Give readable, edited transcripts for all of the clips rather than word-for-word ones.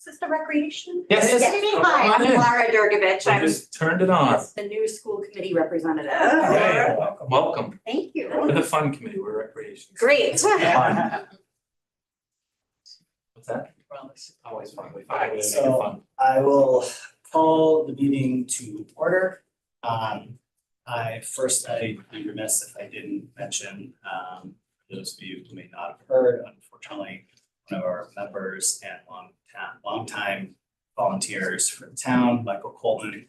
this the recreation? Yes. Hi, Come on I'm in. Lara Durgovich. I I'm just turned it on. the new school committee representative. Hey, welcome. Thank you. We're the fun committee, we're recreation. Great. Fun. What's that? Always fun. We find a way to make it So- fun. I will call the meeting to order. I'd be remiss if I didn't mention, for those of you who may not have heard, unfortunately, one of our members and longtime volunteers for the town, Michael Colton,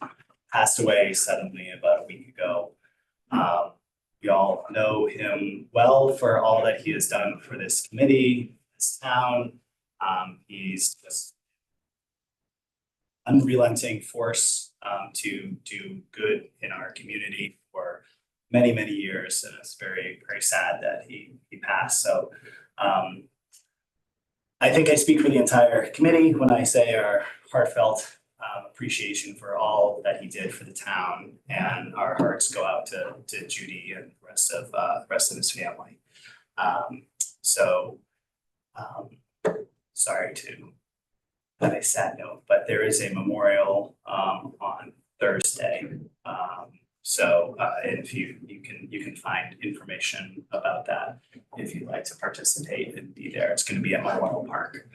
passed away suddenly about a week ago. We all know him well for all that he has done for this committee, this town. He's just unrelenting force to do good in our community for many, many years. And it's very, very sad that he passed. So I think I speak for the entire committee when I say our heartfelt appreciation for all that he did for the town, and our hearts go out to Judy and the rest of his family. Sorry to on a sad note, but there is a memorial on Thursday. And if you can find information about that if you'd like to participate and be there. It's gonna be at Memorial Park.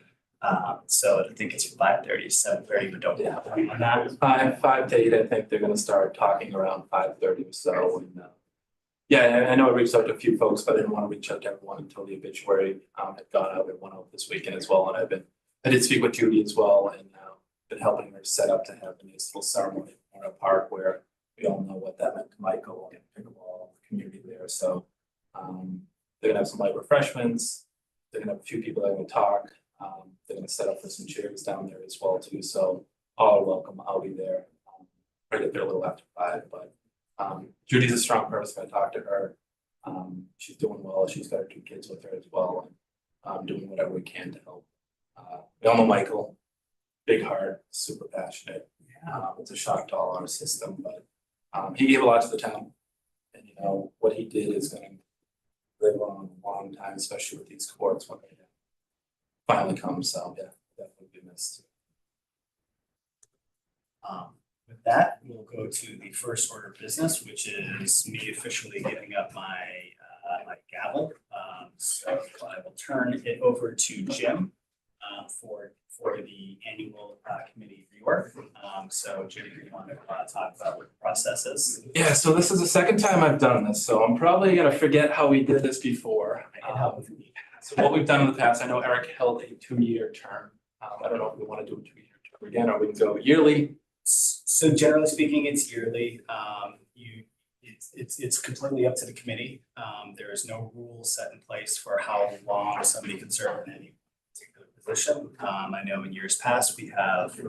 So I think it's 5:30, 7:30, but don't have on that. 5 to 8, I think they're gonna start talking around 5:30 or so. And, yeah, I know I reached out to a few folks, but I didn't want to reach out to everyone until the obituary had gone out. It went out this weekend as well, and I did speak with Judy as well, and been helping her set up to have a nice little ceremony in a park where we all know what that meant to Michael and pickleball community there. So they're gonna have some light refreshments. They're gonna have a few people that are gonna talk. They're gonna set up for some chairs down there as well too. So all are welcome. I'll be there. I get there a little after 5, but Judy's a strong person. I talked to her. She's doing well. She's got her 2 kids with her as well, and doing whatever we can to help. We all know Michael, big heart, super passionate. It's a shock to all our system, but he gave a lot to the town. And you know, what he did is gonna live on a long time, especially with these courts when they finally come. So yeah, definitely be missed. With that, we'll go to the first order of business, which is me officially giving up my my gavel. So I will turn it over to Jim for the annual committee rework. So Jim, you want to talk about what the process is? Yeah, so this is the second time I've done this, so I'm probably gonna forget how we did this before. I can help with you. So what we've done in the past, I know Eric held a 2-year term. I don't know if we want to do a 2-year term again, or we can go yearly. So generally speaking, it's yearly. It's completely up to the committee. There is no rule set in place for how long somebody can serve in any particular position. I know in years past, we have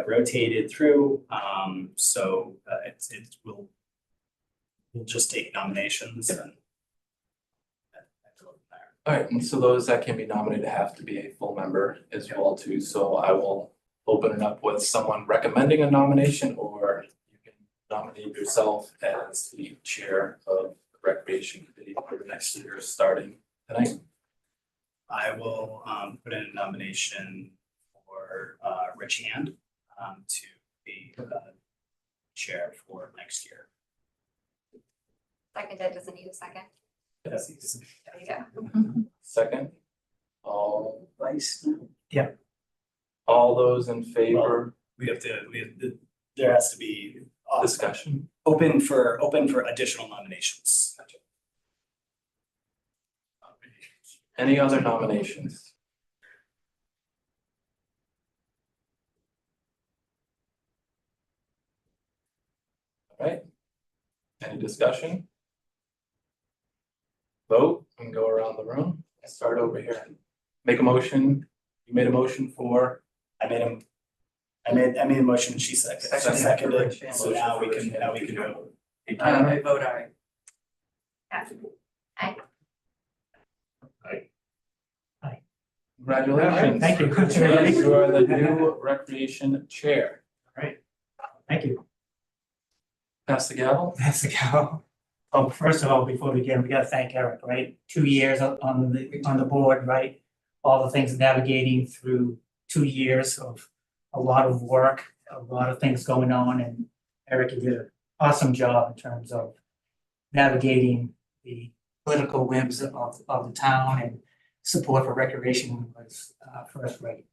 rotated through. We'll just take nominations and All right, and so those that can be nominated have to be a full member as well too. So I will open it up with someone recommending a nomination, or you can nominate yourself as the chair of the recreation committee for the next year starting tonight. I will put in a nomination for Rich Hand to be chair for next year. Seconded, doesn't need a second. That's There you go. Second, all vice. all those in favor, There has to be discussion? open for additional nominations. Any other nominations? All right, any discussion? Vote and go around the room. Let's start over here. Make a motion. You made a motion for, I made a motion, she seconded, so now we can vote. I vote aye. congratulations. Thank you. You are the new recreation chair. Thank you. Pass the gavel. That's the cow. Oh, first of all, before we begin, we gotta thank Eric, right? 2 years on the board, right? All the things navigating through 2 years of a lot of work, a lot of things going on, and Eric, you did an awesome job in terms of navigating the political whims of the town, and support for recreation was first rate.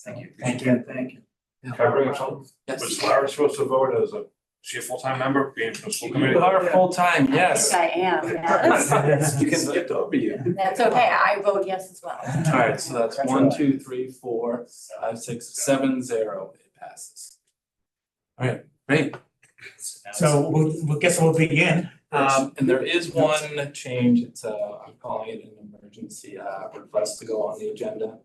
Thank you. Thank you. Thank you. Can I bring up something? Yes. Was Lara supposed to vote as a, she a full-time member, being from the school committee? You are full-time, yes. I am, yes. You can skip over you. That's okay, I vote yes as well. All right, so that's 1, 2, 3, 4, 5, 6, 7, 0. It passes. All right, great. So we'll guess we'll begin. And there is one change. It's I'm calling it an emergency request to go on the agenda.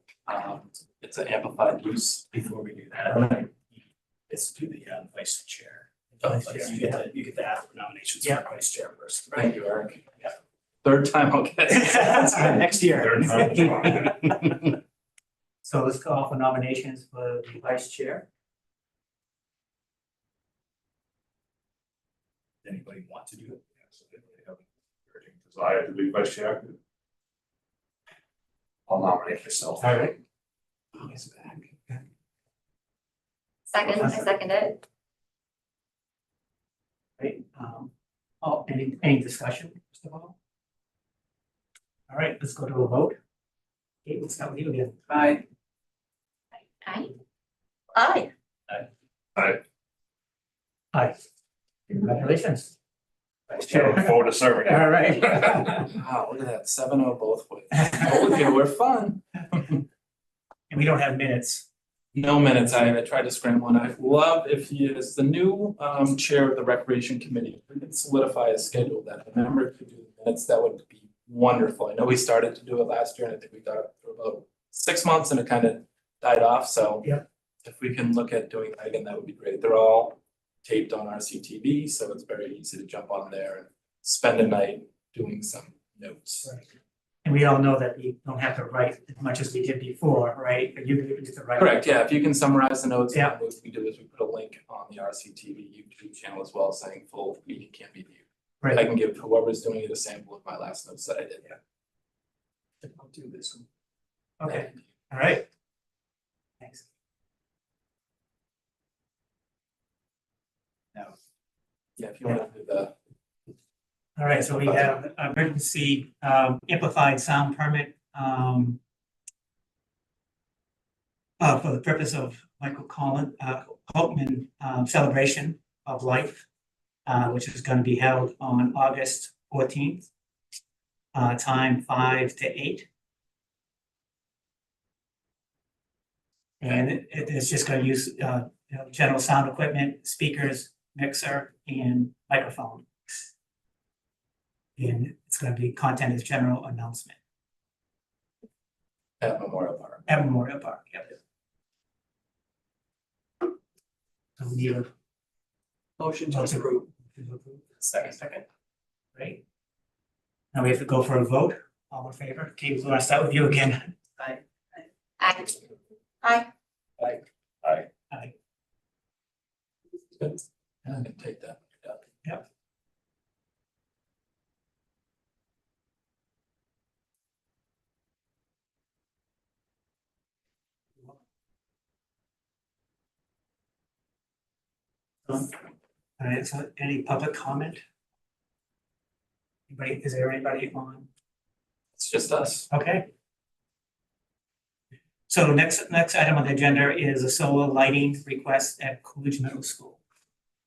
It's an amplified use. Before we do that, let's do the vice chair. Oh, You get the ask for nominations Yeah. for vice chairperson. Thank you, Eric. Yeah. Third time I'll get it. Next year. Third time. So let's call for nominations for the vice chair. Anybody want to do it? Because I have to be vice chair. I'll nominate myself. All right. Oh, he's back. Second, I second it. Right, any discussion, first of all? All right, let's go to a vote. Okay, let's start with you again. Bye. Aye. Aye. Aye. Congratulations. Vice I look chair. forward to serving you. All right. Wow, look at that, 7-0 both ways. Okay, we're fun. And we don't have minutes. No minutes, I tried to scramble, and I'd love if he is the new chair of the recreation committee, if we could solidify a schedule that a member could do the minutes, that would be wonderful. I know we started to do it last year, and I think we got it for about 6 months and it kind of died off, so. Yep. If we can look at doing that again, that would be great. They're all taped on RCTV, so it's very easy to jump on there and spend a night doing some notes. And we all know that we don't have to write as much as we did before, right? But you get to write. Correct, yeah, if you can summarize the notes, Yeah. and what we do is we put a link on the RCTV YouTube channel as well, saying full meeting can't be viewed. I Right. can give whoever's doing it a sample of my last notes that I did. I'll do this one. Okay, all right. Thanks. Now, Yeah, if you want to do the, All right, so we have emergency amplified sound permit for the purpose of Michael Holtman celebration of life, which is going to be held on August 14th, time 5 to 8. And it is just going to use general sound equipment, speakers, mixer, and microphone. And it's gonna be content as general announcement at Memorial Park. at Memorial Park, yep. So we need a motion to motion. approve. Second. Right? Now we have to go for a vote, all in favor, Kate, we're gonna start with you again. Aye. Aye. Aye. Good. And I can take that. Yep. All right, so any public comment? Anybody, is there anybody on? It's just us. Okay. So next item on the agenda is a solar lighting request at Coolidge Middle School.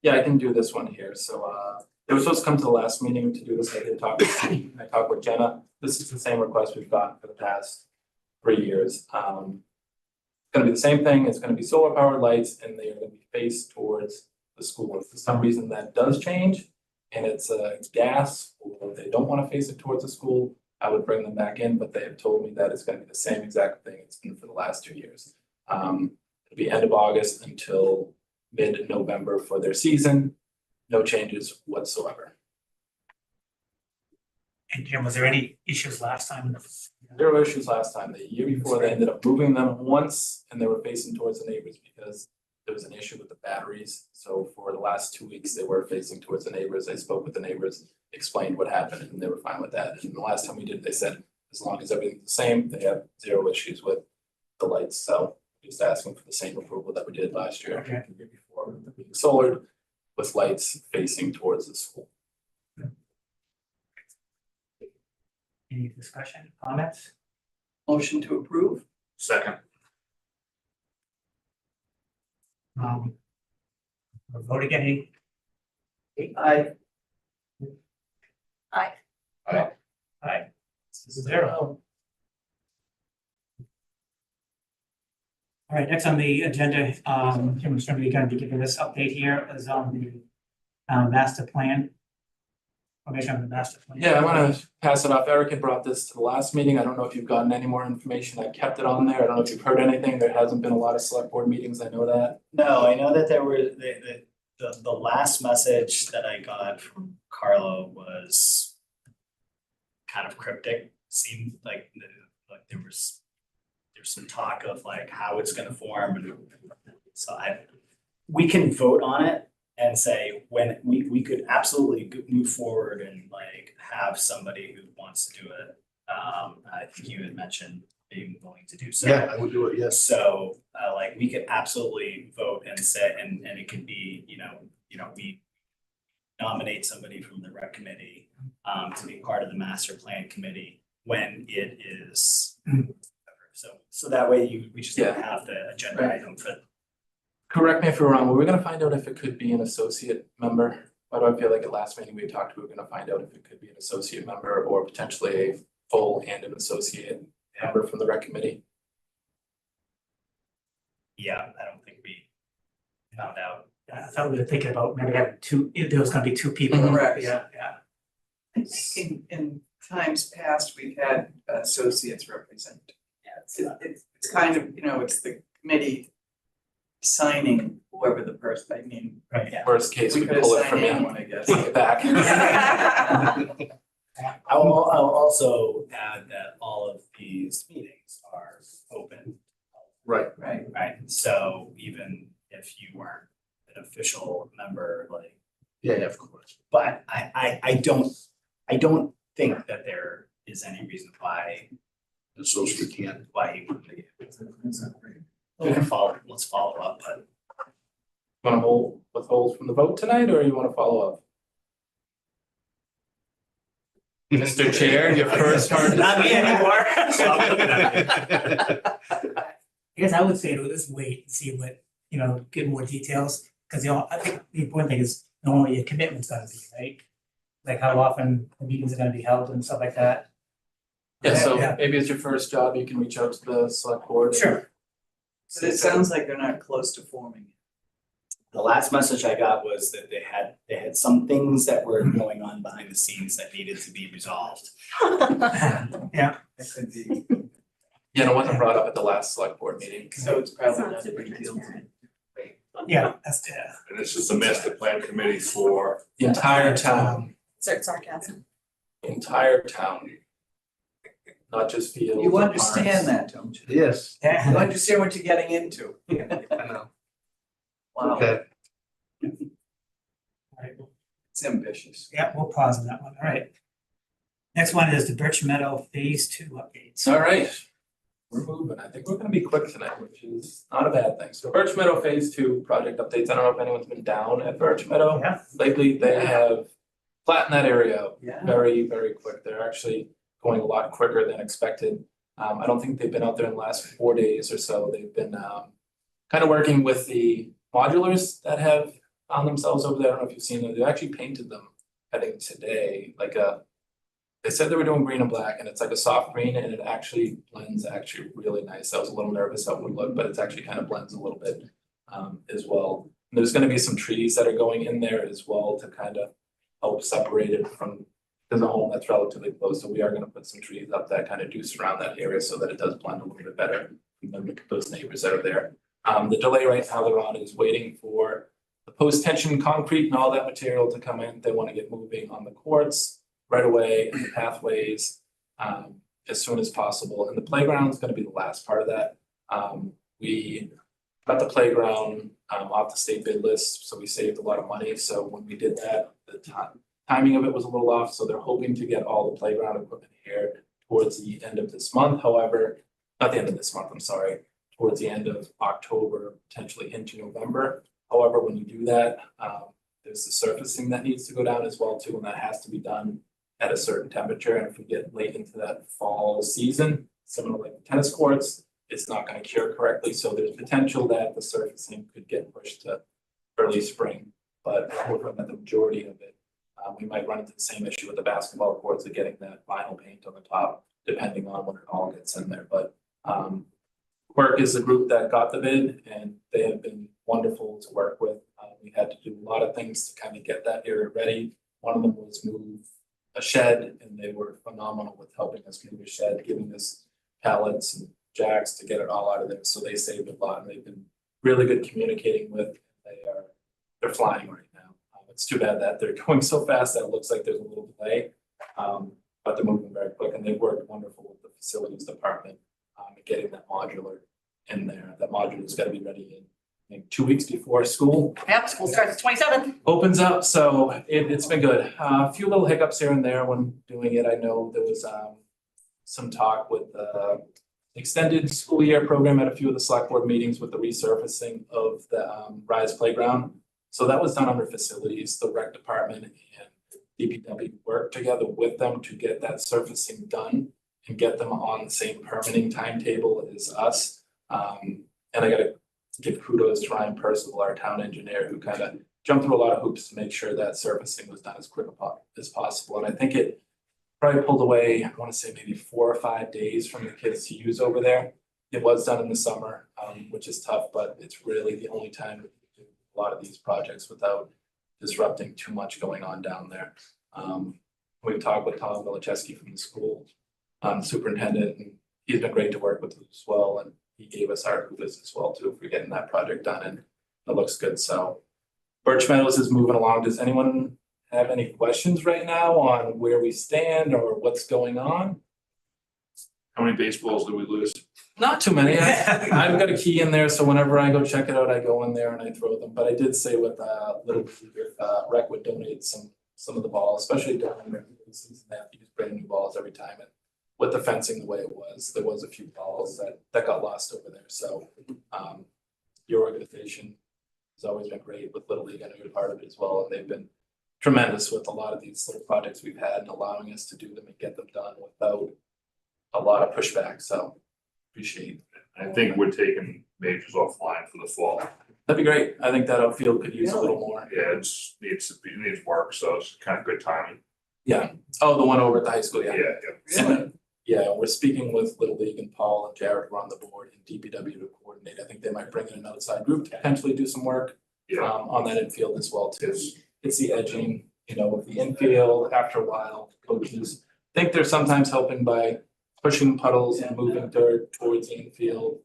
Yeah, I can do this one here. So they were supposed to come to the last meeting to do this. I did talk with Steve, I talked with Jenna. This is the same request we've gotten for the past 3 years. It's gonna be the same thing. It's gonna be solar powered lights and they are gonna be faced towards the school. If for some reason that does change and it's gas or they don't want to face it towards the school, I would bring them back in, but they have told me that it's gonna be the same exact thing it's been for the last 2 years. It'll be end of August until mid-November for their season, no changes whatsoever. And Jim, was there any issues last time? There were issues last time. The year before, they ended up moving them once and they were facing towards the neighbors because there was an issue with the batteries. So for the last 2 weeks, they were facing towards the neighbors. I spoke with the neighbors, explained what happened, and they were fine with that. And the last time we did, they said, as long as everything's the same, they have 0 issues with the lights. So just asking for the same approval that we did last year. Okay. the year before, being solar with lights facing towards the school. Any discussion, comments? Motion to approve? Second. We'll vote again. Aye. Aye. Aye. 0. All right, next on the agenda, I'm just going to be giving this update here is on the master plan. Information on the master plan. Yeah, I want to pass it off. Eric had brought this to the last meeting. I don't know if you've gotten any more information. I kept it on there. I don't know if you've heard anything. There hasn't been a lot of select board meetings. I know that. No, I know that there were, the last message that I got from Carlo was kind of cryptic, seemed like there's some talk of like how it's gonna form, and so we can vote on it and say when we could absolutely move forward and like have somebody who wants to do it. I think you had mentioned being willing to do so. Yeah, I would do it, yes. So like we could absolutely vote and say, and it could be, we nominate somebody from the rec committee to be part of the master plan committee when it is. So that way we just don't have the agenda item for. Correct me if we're wrong. We're gonna find out if it could be an associate member. Why do I feel like at last meeting we talked, we were gonna find out if it could be an associate member or potentially a full and an associate member from the rec committee. Yeah, I don't think we found out. I thought we were thinking about maybe having two, if there was going to be 2 people. Correct. Yeah. I think in times past, we've had associates represent. It's kind of, it's the committee signing whoever the person, I mean. Right. Worst case, we We could pull it assign from you, anyone, I guess. take it back. I'll also add that all of these meetings are open. Right. Right. Right, so even if you weren't an official member, like, Yeah, of course. but I don't think that there is any reason why Associate can't. you wouldn't be. Let's follow up, but Want to withhold from the vote tonight, or you want to follow up? Mr. Chair, your first turn. not me anymore. I guess I would say to just wait and see what, get more details, because I think the important thing is knowing what your commitment's gonna be, right? Like how often the meetings are gonna be held and stuff like that. Yeah, so Yeah. maybe it's your first job, you can reach out to the select board. Sure. But it sounds like they're not close to forming. The last message I got was that they had some things that were going on behind the scenes that needed to be resolved. Yeah, It could be, Yeah, and it wasn't brought up at the last select board meeting. so it's probably not a big deal. yeah, that's, And this is the master plan committee for, The entire town, Sarcasm. entire town. Not just fields. You or understand parks. that, don't you? Yes, You yeah. understand what you're getting into. I know. Wow, Okay. Alright, it's ambitious. yeah, we'll pause on that one, all right. Next one is the Birch Meadow Phase 2 updates. All right, we're moving. I think we're gonna be quick tonight, which is not a bad thing. So Birch Meadow Phase 2 project updates. I don't know if anyone's been down at Birch Meadow. Yeah, Lately, they have flattened that area out Yeah. very, very quick. They're actually going a lot quicker than expected. I don't think they've been out there in the last 4 days or so. They've been kind of working with the modulars that have found themselves over there. I don't know if you've seen them. They actually painted them, I think today, they said they were doing green and black, and it's like a soft green, and it actually blends really nice. I was a little nervous how it would look, but it's actually kind of blends a little bit as well. And there's gonna be some trees that are going in there as well to kind of help separate it from, there's a home that's relatively close, so we are gonna put some trees up that kind of do surround that area so that it does blend a little bit better from those neighbors that are there. The delay right now they're on is waiting for the post-tension concrete and all that material to come in. They want to get moving on the courts right away and the pathways as soon as possible. And the playground's gonna be the last part of that. We got the playground off the state bid list, so we saved a lot of money. So when we did that, the timing of it was a little off, so they're hoping to get all the playground equipment here towards the end of this month. However, not the end of this month, I'm sorry, towards the end of October, potentially into November. However, when you do that, there's the surfacing that needs to go down as well too, and that has to be done at a certain temperature. And if we get late into that fall season, similar like the tennis courts, it's not going to cure correctly. So there's potential that the surfacing could get pushed to early spring, but we're hoping that the majority of it, we might run into the same issue with the basketball courts of getting that vinyl paint on the top, depending on when it all gets in there. But Quirk is the group that got the bid, and they have been wonderful to work with. We had to do a lot of things to kind of get that area ready. One of them was move a shed, and they were phenomenal with helping us move a shed, giving us pallets and jacks to get it all out of there. So they saved a lot, and they've been really good communicating with. They're flying right now. It's too bad that they're going so fast that it looks like there's a little delay. But they're moving very quick, and they've worked wonderful with the facilities department, and getting that modular in there. That modular's got to be ready in, I think, 2 weeks before school Yep, school starts 27th. opens up, so it's been good. A few little hiccups here and there when doing it. I know there was some talk with the extended school year program at a few of the select board meetings with the resurfacing of the Rise Playground. So that was done under facilities. The rec department and DPW worked together with them to get that surfacing done and get them on the same permitting timetable as us. And I gotta give kudos to Ryan Percival, our town engineer, who kind of jumped through a lot of hoops to make sure that surfacing was done as quick as possible. And I think it probably pulled away, I want to say maybe 4 or 5 days from the kids to use over there. It was done in the summer, which is tough, but it's really the only time we can do a lot of these projects without disrupting too much going on down there. We've talked with Tom Velichewski from the school superintendent, and he's been great to work with as well. And he gave us our kudos as well too for getting that project done, and it looks good. So Birch Meadows is moving along. Does anyone have any questions right now on where we stand or what's going on? How many baseballs did we lose? Not too many. I've got a key in there, so whenever I go check it out, I go in there and I throw them. But I did say with Little Rec would donate some of the balls, especially during the season. They have to use brand new balls every time. And with the fencing the way it was, there was a few balls that got lost over there. So your organization has always been great with Little League. I know you're part of it as well, and they've been tremendous with a lot of these little projects we've had and allowing us to do them and get them done without a lot of pushback. So appreciate it. I think we're taking majors offline for the fall. That'd be great. I think that field could use a little more. Yeah, it needs work, so it's kind of good timing. Yeah. Oh, the one over at the high school, yeah. Yeah. And, yeah, we're speaking with Little League and Paul and Jared who are on the board and DPW to coordinate. I think they might bring in an outside group to potentially do some work Yeah. on that infield as well too. It's the edging, with the infield. After a while, coaches think they're sometimes helping by pushing puddles and moving dirt towards the infield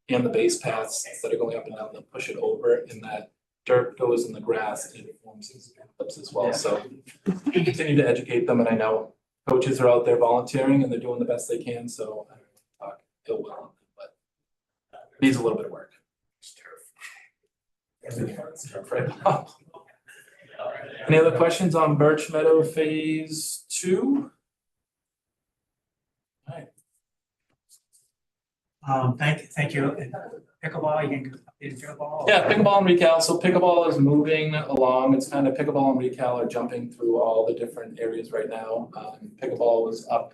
and the base paths that are going up and down. They'll push it over, and that dirt goes in the grass and it forms these clips as well. So we continue to educate them, and I know coaches are out there volunteering and they're doing the best they can. So I don't talk ill will on them, but it needs a little bit of work. Any other questions on Birch Meadow Phase 2? All right. Thank you. Pickleball, you can do pickleball? Yeah, pickleball and recal. So pickleball is moving along. It's kind of pickleball and recal are jumping through all the different areas right now. Pickleball was up.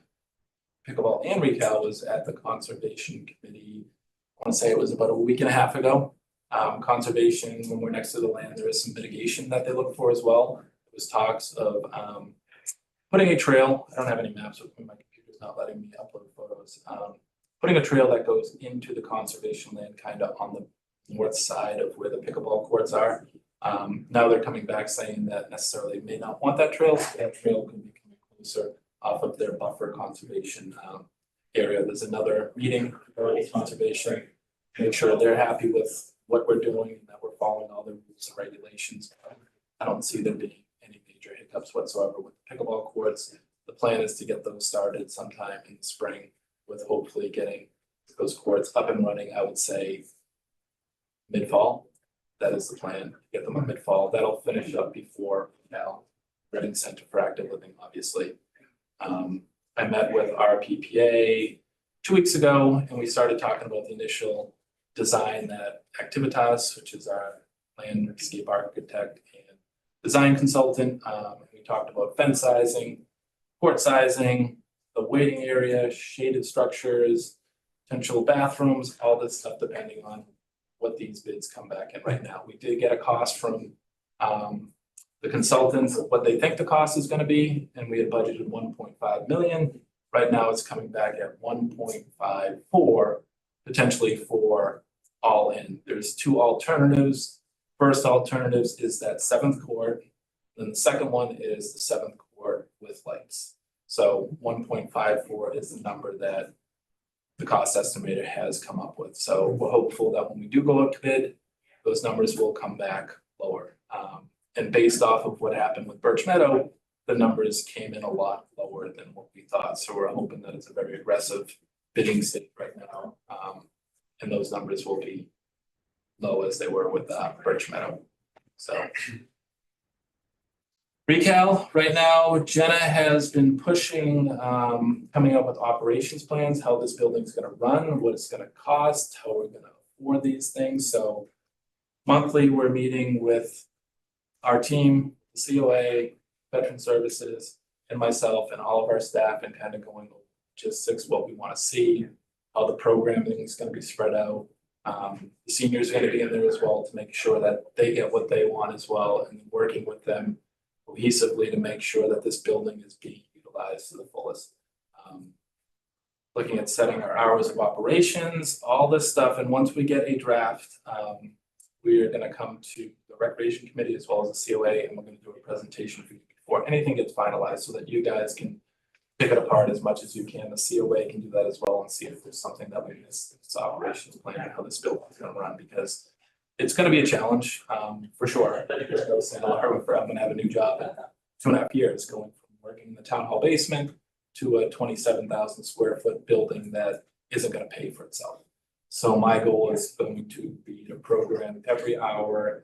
Pickleball and recal was at the conservation committee. I want to say it was about a week and a half ago. Conservation, when we're next to the land, there is some mitigation that they look for as well. There was talks of putting a trail. I don't have any maps with me. My computer's not letting me upload photos. Putting a trail that goes into the conservation land, kind of on the north side of where the pickleball courts are. Now they're coming back saying that necessarily may not want that trail. So that trail can be coming closer off of their buffer conservation area. There's another meeting with conservation, make sure they're happy with what we're doing and that we're following all the rules and regulations. I don't see there being any major hiccups whatsoever with the pickleball courts. The plan is to get those started sometime in the spring, with hopefully getting those courts up and running, I would say mid-fall. That is the plan, to get them up mid-fall. That'll finish up before Reading Center for Active Living, obviously. I met with our PPA 2 weeks ago, and we started talking about the initial design that Activitas, which is our landscape architect and design consultant, we talked about fence sizing, court sizing, the waiting area, shaded structures, potential bathrooms, all this stuff depending on what these bids come back in right now. We did get a cost from the consultants of what they think the cost is gonna be, and we had budgeted 1.5 million. Right now it's coming back at 1.54, potentially for all in. There's two alternatives. First alternatives is that seventh court, then the second one is the seventh court with lights. So 1.54 is the number that the cost estimator has come up with. So we're hopeful that when we do go out to bid, those numbers will come back lower. And based off of what happened with Birch Meadow, the numbers came in a lot lower than what we thought. So we're hoping that it's a very aggressive bidding stage right now. And those numbers will be low as they were with Birch Meadow. So Recal, right now, Jenna has been pushing, coming up with operations plans, how this building's gonna run, what it's gonna cost, how we're gonna afford these things. So monthly, we're meeting with our team, the COA, Veteran Services, and myself and all of our staff and kind of going over logistics, what we want to see, how the programming is going to be spread out. The seniors are going to be in there as well to make sure that they get what they want as well, and working with them cohesively to make sure that this building is being utilized to the fullest. Looking at setting our hours of operations, all this stuff, and once we get a draft, we are gonna come to the Recreation Committee as well as the COA, and we're gonna do a presentation for you before anything gets finalized so that you guys can pick it apart as much as you can. The COA can do that as well and see if there's something that we missed, if it's operations plan and how this building is gonna run, because it's gonna be a challenge, for sure. I'm gonna have a new job in 2.5 years, going from working in the town hall basement to a 27,000 square foot building that isn't gonna pay for itself. So my goal is going to be to program every hour,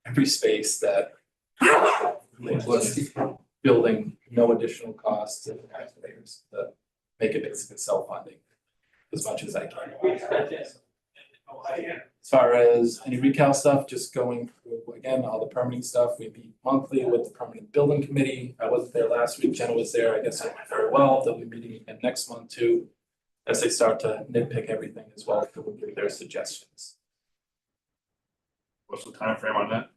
every space that building no additional cost to the taxpayers, to make it basically self-funding as much as I can. As far as any recal stuff, just going through, again, all the permitting stuff, we meet monthly with the permanent building committee. I wasn't there last week, Jenna was there, I guess it went very well, they'll be meeting again next month too, as they start to nitpick everything as well, to give their suggestions. What's the time frame on that?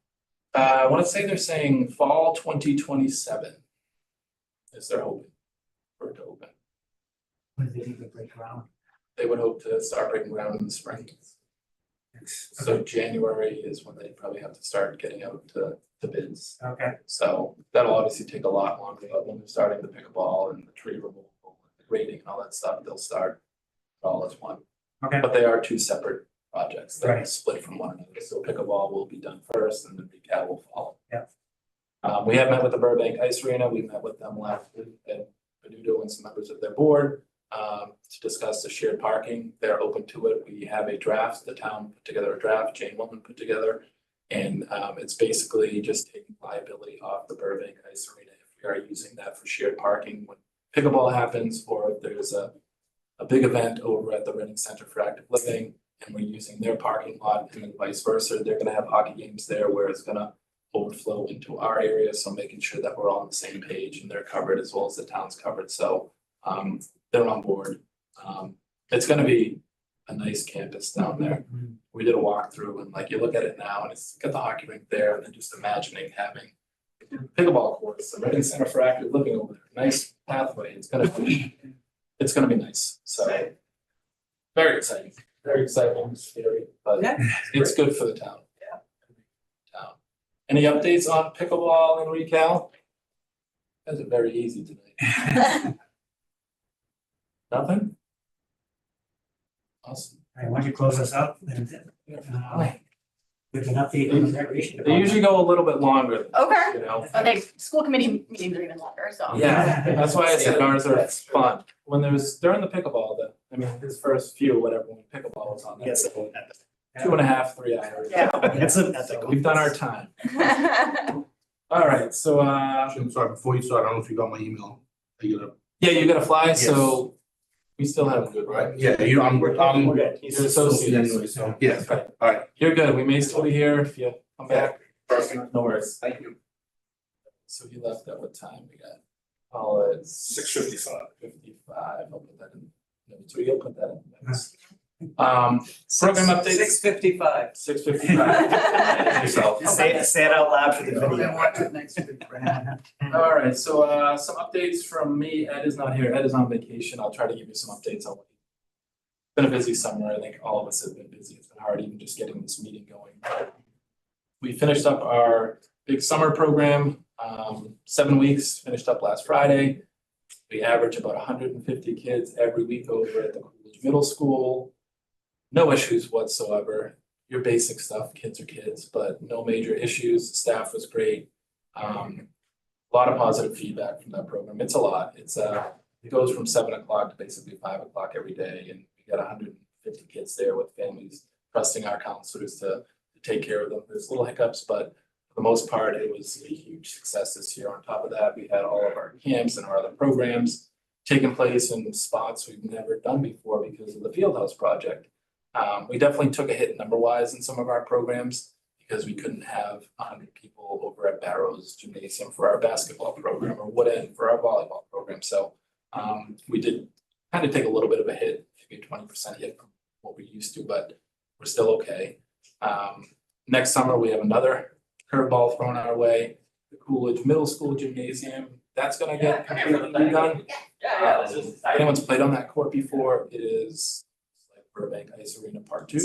I wanna say they're saying fall 2027 is their hoping for it to open. When did they even break ground? They would hope to start breaking ground in the spring. So January is when they probably have to start getting out to bids. Okay, So that'll obviously take a lot longer, but when they're starting the pickleball and the tree removal, the grading and all that stuff, they'll start all as one. okay, But they are two separate projects that are Right. split from one another. So pickleball will be done first and then recal will follow. Yeah. We have met with the Burbank Ice Arena. We met with them last week and Benudo and some members of their board to discuss the shared parking. They're open to it. We have a draft, the town put together a draft, Jane Woman put together. And it's basically just taking liability off the Burbank Ice Arena if we are using that for shared parking when pickleball happens, or if there's a big event over at the Reading Center for Active Living and we're using their parking lot, and then vice versa. They're gonna have hockey games there where it's gonna overflow into our area, so making sure that we're all on the same page and they're covered as well as the town's covered. So they're on board. It's gonna be a nice campus down there. We did a walkthrough and like you look at it now and it's got the hockey rink there, and then just imagining having pickleball courts, the Reading Center for Active Living over there, nice pathway. It's gonna be nice. So very exciting, scary, but Yeah. it's good for the town. Any updates on pickleball and recal? That's very easy tonight. Nothing? Awesome. all right, why don't you close us up and with an update on the recreation They department. usually go a little bit longer, Okay. you know? Okay, school committee meetings are even longer, so. Yeah, that's why I said ours are fun. When there's during the pickleball, his first few, whatever, when pickleball was on, that's 2.5, 3 hours. Yeah. That's a. We've done our time. All right, so Jim, sorry, before you start, I don't know if you got my email. Are you gonna, yeah, you gotta fly, so We still have a good Right, run. yeah, you know, I'm good. You're associates. anyway, so, yeah, That's right. all right, You're good. We may still be here if you come back. perfect, No worries. thank you. So he left at what time? We got, oh, it's 6:55. 55. I'll put that in. No, so you'll put that in. Program updates. 6:55. 6:55. Yourself. Say it out loud for the I'm gonna video. watch it next week. All right, so some updates from me. Ed is not here. Ed is on vacation. I'll try to give you some updates on what it's been a busy summer. I think all of us have been busy. It's been hard even just getting this meeting going. We finished up our big summer program, 7 weeks, finished up last Friday. We average about 150 kids every week over at the Coolidge Middle School. No issues whatsoever. Your basic stuff, kids are kids, but no major issues. The staff was great. A lot of positive feedback from that program. It's a lot. It goes from 7 o'clock to basically 5 o'clock every day, and we got 150 kids there with families trusting our counselors to take care of them. There's little hiccups, but for the most part, it was a huge success this year. On top of that, we had all of our camps and our other programs taking place in spots we've never done before because of the Fieldhouse project. We definitely took a hit number-wise in some of our programs because we couldn't have 100 people over at Barrows Gymnasium for our basketball program or Wood End for our volleyball program. So we did kind of take a little bit of a hit, maybe a 20% hit from what we used to, but we're still okay. Next summer, we have another curveball thrown our way, the Coolidge Middle School Gymnasium. That's gonna get completely redone. If anyone's played on that court before, it is like Burbank Ice Arena Part 2.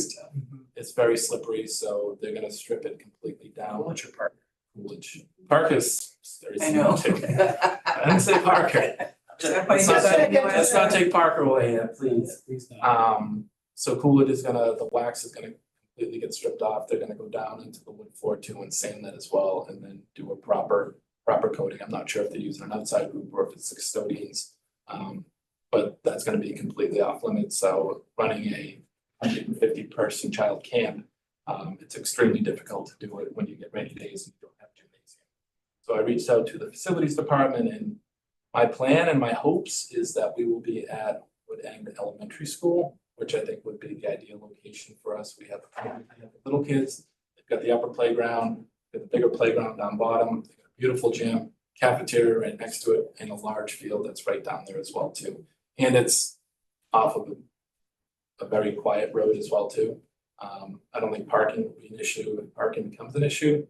It's very slippery, so they're gonna strip it completely down. What's your partner? Coolidge. Park is very I know. similar to. I didn't say Parker. Let's not take Parker away yet, please. So Coolidge is the wax is gonna completely get stripped off. They're gonna go down into the wood floor too and sand that as well, and then do a proper coating. I'm not sure if they're using an outside group or if it's the custodians. But that's gonna be completely off limits. So running a 150 person child camp, it's extremely difficult to do it when you get rainy days and you don't have gymnasium. So I reached out to the facilities department, and my plan and my hopes is that we will be at Wood End Elementary School, which I think would be the ideal location for us. We have little kids, they've got the upper playground, they've got the bigger playground down bottom, they've got a beautiful gym, cafeteria right next to it, and a large field that's right down there as well too. And it's off of a very quiet road as well too. I don't think parking will be an issue. If parking becomes an issue,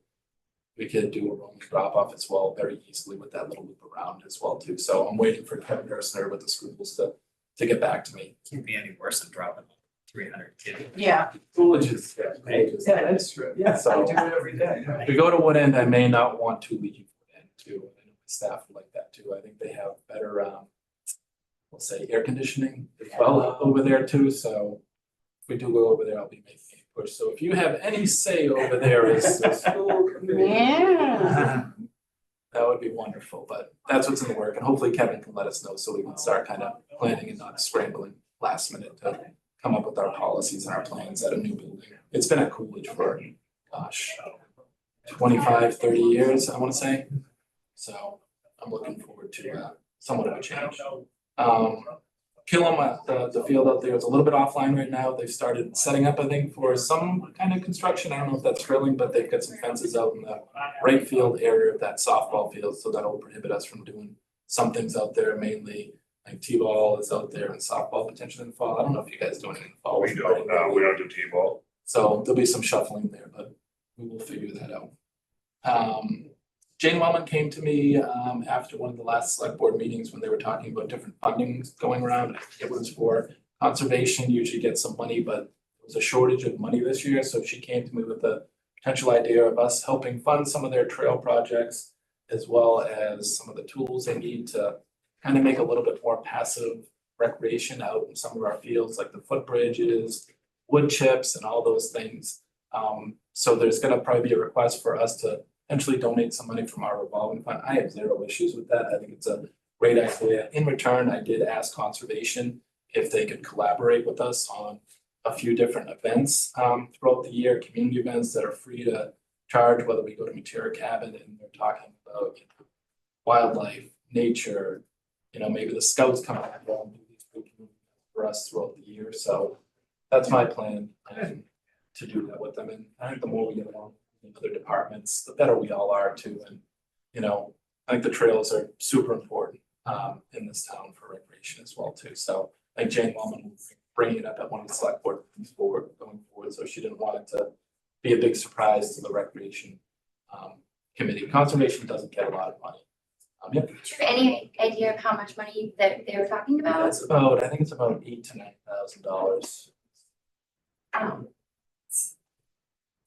we could do a rolling drop off as well very easily with that little loop around as well too. So I'm waiting for Kevin Gerstner with the schools to get back to me. Can't be any worse than dropping 300 kids. Yeah, Coolidge is, Coolidge is- Yeah, that's true. Yeah, I so do it every day. if we go to Wood End, I may not want to leave Wood End too. I know my staff would like that too. I think they have better, we'll say air conditioning as well over there too. So if we do go over there, I'll be making a push. So if you have any say over there as the school committee. yeah. That would be wonderful, but that's what's in the work, and hopefully Kevin can let us know so we can start kind of planning and not scrambling last minute to come up with our policies and our plans at a new building. It's been at Coolidge for, 25, 30 years, I wanna say. So I'm looking forward to somewhat of a change. Killam at the field out there is a little bit offline right now. They've started setting up, I think, for some kind of construction. I don't know if that's drilling, but they've got some fences out in the right field area of that softball field, so that'll prohibit us from doing some things out there, mainly like T-ball is out there and softball potentially in the fall. I don't know if you guys do anything in the fall. We don't do T-ball. So there'll be some shuffling there, but we will figure that out. Jane Wellman came to me after one of the last select board meetings when they were talking about different fundings going around. It was for conservation, usually get some money, but there was a shortage of money this year. So she came to me with the potential idea of us helping fund some of their trail projects, as well as some of the tools they need to kind of make a little bit more passive recreation out in some of our fields, like the footbridges, wood chips and all those things. So there's gonna probably be a request for us to potentially donate some money from our revolving fund. I have zero issues with that. I think it's a great idea. In return, I did ask conservation if they could collaborate with us on a few different events throughout the year, community events that are free to charge, whether we go to Matera Cabin and they're talking about wildlife, nature, maybe the scouts come out and do these free community events us throughout the year, so that's my plan, to do that with them, and I think the more we get along in other departments, the better we all are too, and, you know, I think the trails are super important, in this town for recreation as well too, so I think Jane Wellman will bring it up at one of the select board meetings going forward, so she didn't want it to be a big surprise to the recreation, committee. Conservation doesn't get a lot of money. Yeah, Do you have any idea of how much money that they were talking about? that's about, I think it's about $8,000 to $9,000.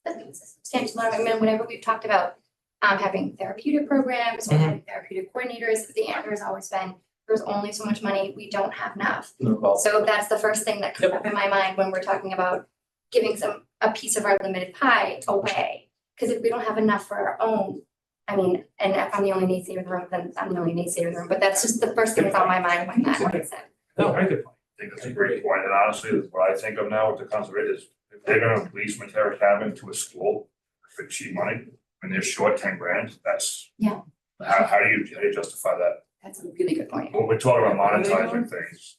That's a substantial amount. I mean, whenever we've talked about having therapeutic programs or having therapeutic coordinators, the answer has always been, there's only so much money, we don't have enough. Well, So that's the first thing that comes up in my mind when we're talking about giving a piece of our limited pie away. Because if we don't have enough for our own, I mean, and if I'm the only naysayer in the room, then I'm the only naysayer in the room, but that's just the first thing that's on my mind when that was said. no, Very good point. I think that's a great point, and honestly, what I think of now with the conservation is, if they're gonna lease Matera Cabin to a school for cheap money, and they're short 10 grand, that's. Yeah. How do you justify that? That's a really good point. When we're talking about monetizing things,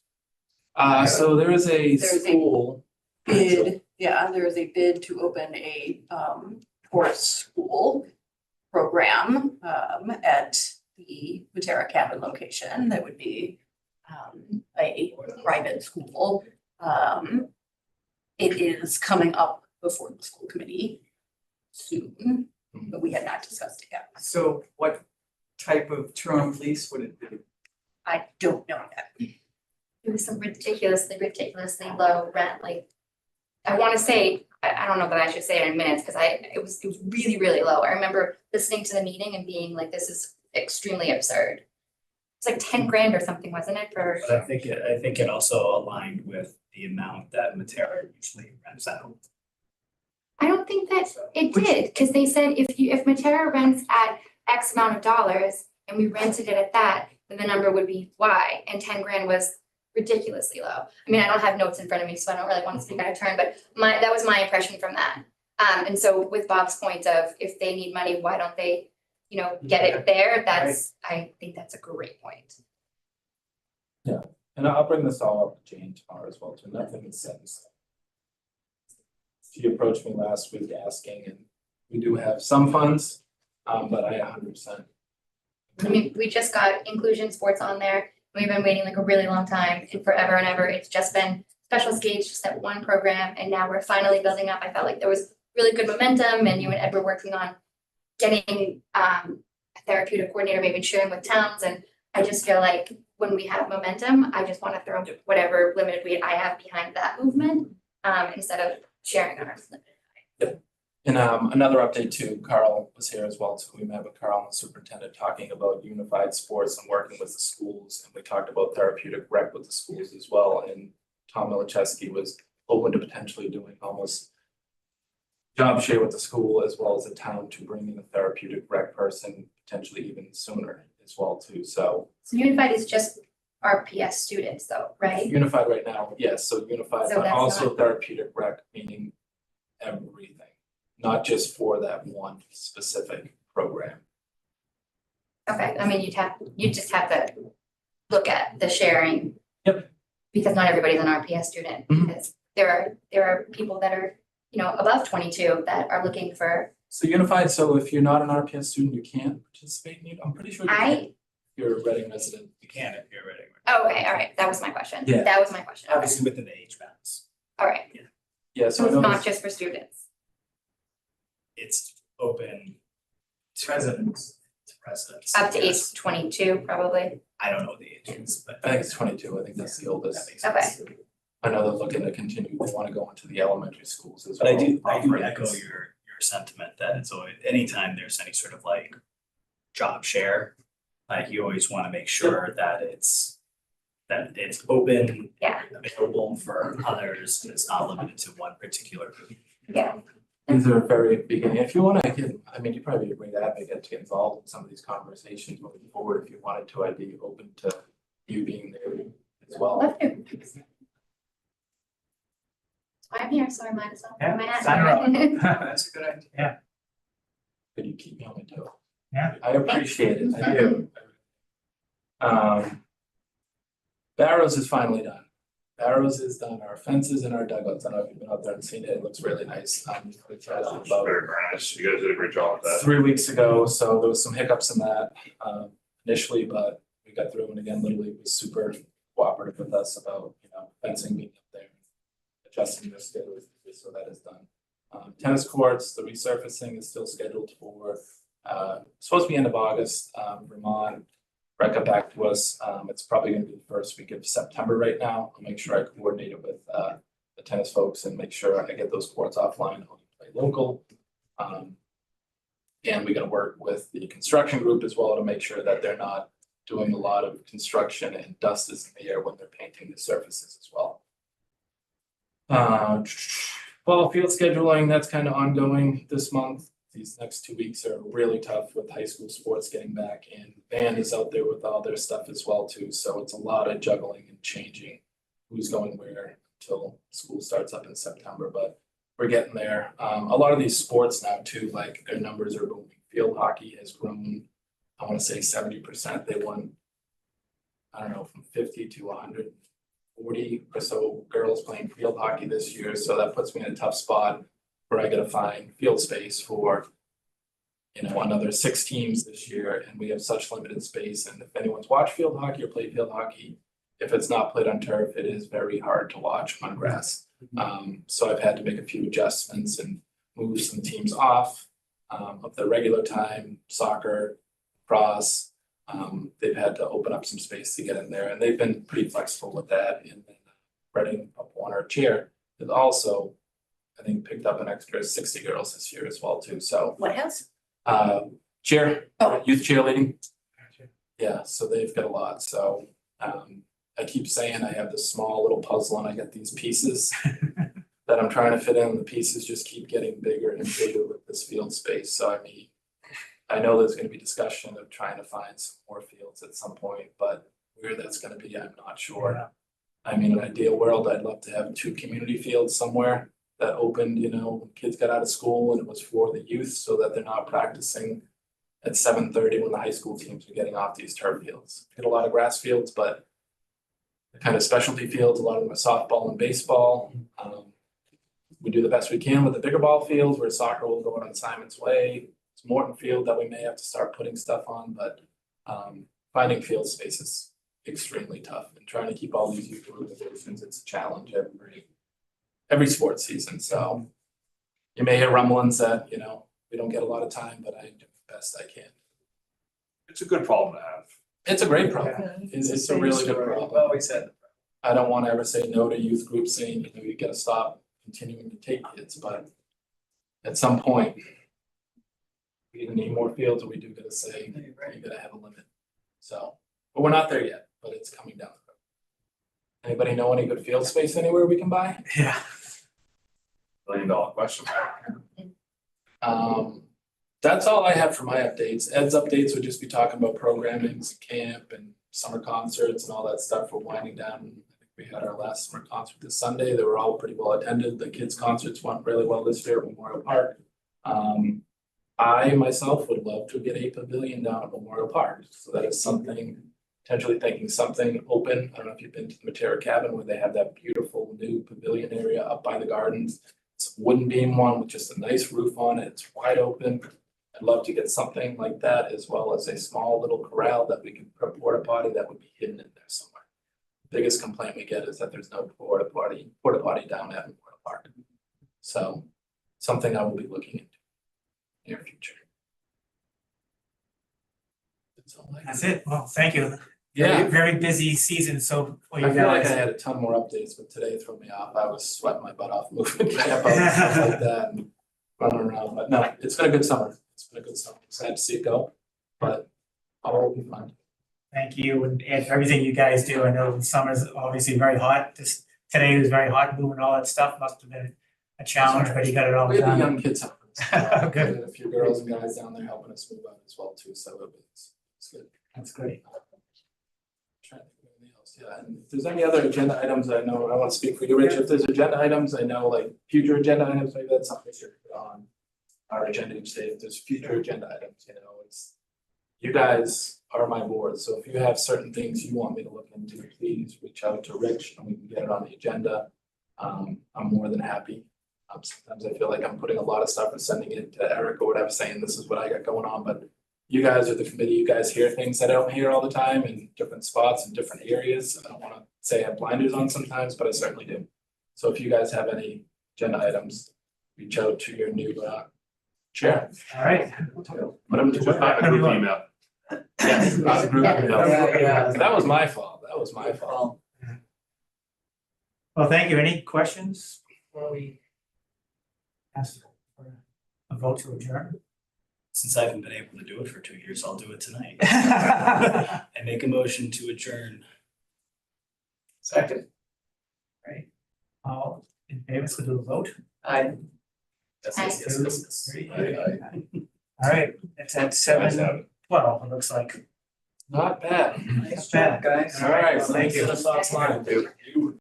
so there is a There's a- school. Bid, yeah, there is a bid to open a tourist school program at the Matera Cabin location. That would be a private school. It is coming up before the school committee soon, but we had not discussed it yet. So what type of term lease would it be? I don't know that. It was some ridiculously low rent, like, I wanna say, I don't know that I should say it in minutes, cause it was really, really low. I remember listening to the meeting and being like, this is extremely absurd. It's like 10 grand or something, wasn't it, for, But I think it also aligned with the amount that Matera usually rents out. I don't think that it did, cause they said if Matera rents at X amount of dollars and we rented it at that, then the number would be Y, and 10 grand was ridiculously low. I mean, I don't have notes in front of me, so I don't really want to speak out of turn, but that was my impression from that. And so with Bob's point of if they need money, why don't they, get it there? I think that's a great point. And I'll bring this all up to Jane tomorrow as well, too, nothing is set in stone. She approached me last week asking, and we do have some funds, but I 100%. I mean, we just got inclusion sports on there. We've been waiting like a really long time, and forever and ever. It's just been special skates, just that one program, and now we're finally building up. I felt like there was really good momentum, and you and Ed were working on getting a therapeutic coordinator, maybe sharing with towns, and I just feel like when we have momentum, I just want to throw whatever limited weight I have behind that movement, instead of sharing on our limited. And another update too, Carl was here as well, so we met with Carl and the superintendent talking about unified sports and working with the schools, and we talked about therapeutic rec with the schools as well, and Tom Milichewski was open to potentially doing almost job share with the school as well as the town to bring in a therapeutic rec person potentially even sooner as well too, so So Unified is just RPS students though, right? unified right now, yes, so unified, So but that's also therapeutic rec, meaning everything, not just for that one specific program. Okay, I mean, you'd just have to look at the sharing. Yep. Because not everybody's an RPS student, Mhm. because there are people that are, above 22 that are looking for, So unified, so if you're not an RPS student, you can't participate in it, I'm pretty sure you can. If you're a Reading resident. You can if you're ready. okay, all right, that was my question. Yeah. That was my question, okay, Obviously within the age bounds. all right, Yeah, so so I it's know not this- just for students, It's open to residents, up to age yes. 22 probably, I don't know the ages, but. I think it's 22, I think that's the That oldest. makes sense. I know they're looking to continue, they wanna go into the elementary schools as But well. I do offering echo this. your sentiment that it's always, anytime there's any sort of like job share, like you always wanna make sure that it's open. Yeah. Available for others, and it's not limited to one particular group. yeah. These are very beginning, if you wanna get, I mean, you'd probably be a great advocate to get involved in some of these conversations moving forward, if you wanted to, I'd be open to you being there as well. Love to. I'm here, so I might as well. Yeah, throw my hat sign her in. That's a good idea. Could you keep me on my toe? Yeah. I appreciate it, I do. Barrows is finally done. Barrows is done, our fences and our dugouts, I don't know if you've been out there and seen it, it looks really nice. We tried it It's about very nice. You guys did a great job with that. 3 weeks ago, so there was some hiccups in that initially, but we got through, and again, Little League was super cooperative with us about, fencing being up there, adjusting their schedule, so that is done. Tennis courts, the resurfacing is still scheduled for supposed to be end of August. Vermont got back to us, it's probably gonna be the first week of September right now. I'll make sure I coordinate it with the tennis folks and make sure I get those courts offline, I'll play local. And we gotta work with the construction group as well to make sure that they're not doing a lot of construction and dust is in the air when they're painting the surfaces as well. Fall field scheduling, that's kind of ongoing this month. These next 2 weeks are really tough with high school sports getting back in. Band is out there with all their stuff as well too, so it's a lot of juggling and changing who's going where until school starts up in September, but we're getting there. A lot of these sports now too, like their numbers are booming. Field hockey has grown, I want to say 70%. They won, I don't know, from 50 to 140 or so girls playing field hockey this year. So that puts me in a tough spot where I gotta find field space for, another 6 teams this year, and we have such limited space. And if anyone's watched field hockey or played field hockey, if it's not played on turf, it is very hard to watch on grass. So I've had to make a few adjustments and move some teams off of the regular time, soccer, cross. They've had to open up some space to get in there, and they've been pretty flexible with that. And then Reading up on our chair has also, I think, picked up an extra 60 girls this year as well too. So What house? chair, Oh. youth cheerleading. Yeah, so they've got a lot. So I keep saying I have this small little puzzle and I get these pieces that I'm trying to fit in. The pieces just keep getting bigger and bigger with this field space. So I mean, I know there's gonna be discussion of trying to find some more fields at some point, but where that's gonna be, I'm not sure. I mean, in an ideal world, I'd love to have 2 community fields somewhere that opened, when kids got out of school and it was for the youth so that they're not practicing at 7:30 when the high school teams are getting off these turf fields. We get a lot of grass fields, but the kind of specialty fields, a lot of them are softball and baseball. We do the best we can with the bigger ball fields where soccer will go on Simon's Way. It's Morton Field that we may have to start putting stuff on, but finding field space is extremely tough, and trying to keep all these youth organizations, it's a challenge every sports season. So you may hear rumblings that, we don't get a lot of time, but I do the best I can. It's a good problem to have. It's a great problem. It's a really good problem. I've always said. I don't want to ever say no to youth groups saying, you gotta stop continuing to take kids, but at some point, we either need more fields or we do gotta say, you gotta have a limit. So, but we're not there yet, but it's coming down the road. Anybody know any good field space anywhere we can buy? Yeah. $1 million question. That's all I have for my updates. Ed's updates would just be talking about programming, camp and summer concerts and all that stuff. We're winding down. I think we had our last summer concert this Sunday. They were all pretty well attended. The kids' concerts went really well this year at Memorial Park. I myself would love to get a pavilion down at Memorial Park. So that is something, potentially thinking something open. I don't know if you've been to the Matera Cabin where they have that beautiful new pavilion area up by the gardens. It's a wooden beam one with just a nice roof on it. It's wide open. I'd love to get something like that, as well as a small little corral that we can put a porta potty that would be hidden in there somewhere. The biggest complaint we get is that there's no porta potty down at Memorial Park. So something I will be looking into near future. That's all I have. That's it. Well, thank you. Yeah. Very busy season, so for you I feel like I guys. had a ton more updates, but today threw me off. I was sweating my butt off moving camp out and stuff like that and running around. But no, it's been a good summer. It's been a good summer. Sad to see it go, but all will be fine. Thank you and everything you guys do. I know the summer's obviously very hot. Today was very hot, moving all that stuff must have been a challenge, but you got it all We have the done. young kids helping us. Good. We had a few girls and guys down there helping us move out as well too, so it's good. That's great. Trying to think of anything else. Yeah, and if there's any other agenda items, I know, I want to speak for you, Rich. If there's agenda items, I know like future agenda items, maybe that's something we should put on our agenda each day. If there's future agenda items, it's you guys are my board, so if you have certain things you want me to look into, please reach out to Rich and we can get it on the agenda. I'm more than happy. Sometimes I feel like I'm putting a lot of stuff and sending it to Eric or whatever, saying this is what I got going on, but you guys are the committee, you guys hear things that I don't hear all the time in different spots and different areas. I don't wanna say I have blinders on sometimes, but I certainly do. So if you guys have any agenda items, reach out to your new chair. All right. Put them to Just not a group email. Yes, not a group email. Yeah. That was my fault, that was my fault. Well, Well, thank you. Any questions before we ask for a vote to adjourn? Since I haven't been able to do it for 2 years, I'll do it tonight. I make a motion to adjourn. second, All in favor, so do a vote. Yes, yes, yes, yes. All right, it's at 7:12, it looks like. Not bad. nice job, guys. All right, Thank you. Thank you.